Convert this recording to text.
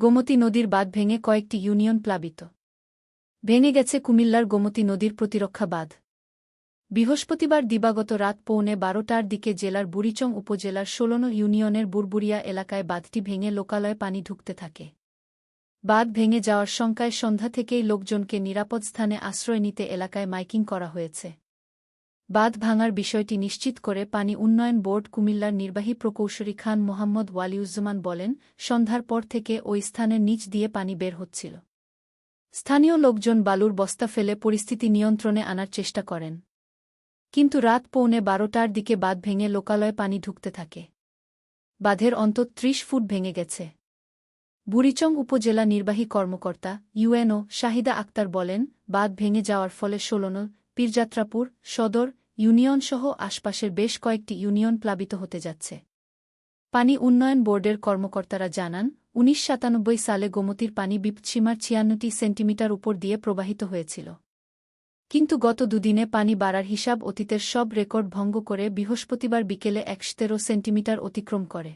গোমতী নদীর বাঁধ ভেঙে কয়েকটি ইউনিয়ন প্লাবিত। ভেঙে গেছে কুমিল্লার গোমতী নদীর প্রতিরক্ষা বাঁধ। বৃহস্পতিবার দিবাগত রাত 12:15টার দিকে জেলার বুড়িচং উপজেলার ১৬ ইউনিয়নের বুরবুরিয়া এলাকায় বাঁধটি ভেঙে লোকালয়ে পানি ঢুকতে থাকে। বাঁধ ভেঙে যাওয়ার শঙ্কায় সন্ধ্যা থেকেই লোকজনকে নিরাপদ স্থানে আশ্রয় নিতে এলাকায় মাইকিং করা হয়েছে। বাঁধ ভাঙার বিষয়টি নিশ্চিত করে পানি উন্নয়ন বোর্ড কুমিল্লার নির্বাহী প্রকৌশলী খান মোহাম্মদ ওয়ালিউজ্জামান বলেন, সন্ধ্যার পর থেকে ওই স্থানের নিচ দিয়ে পানি বের হচ্ছিল। স্থানীয় লোকজন বালুর বস্তা ফেলে পরিস্থিতি নিয়ন্ত্রণে আনার চেষ্টা করেন। কিন্তু রাত 12:15টার দিকে বাঁধ ভেঙে লোকালয়ে পানি ঢুকতে থাকে। বাঁধের অন্তত ৩০ ফুট ভেঙে গেছে। বুড়িচং উপজেলা নির্বাহী কর্মকর্তা ইউএনও শাহিদা আক্তার বলেন, বাঁধ ভেঙে যাওয়ার ফলে ১৬ পীরযাত্রাপুর সদর ইউনিয়নসহ আশপাশের বেশ কয়েকটি ইউনিয়ন প্লাবিত হতে যাচ্ছে। পানি উন্নয়ন বোর্ডের কর্মকর্তারা জানান, ১৯৯৭ সালে গোমতীর পানি বিপৎসীমার ৯৬ সেন্টিমিটার উপর দিয়ে প্রবাহিত হয়েছিল। কিন্তু গত দুদিনে পানি বাড়ার হিসাব অতীতের সব রেকর্ড ভঙ্গ করে বৃহস্পতিবার বিকেলে ১১৩ সেন্টিমিটার অতিক্রম করে।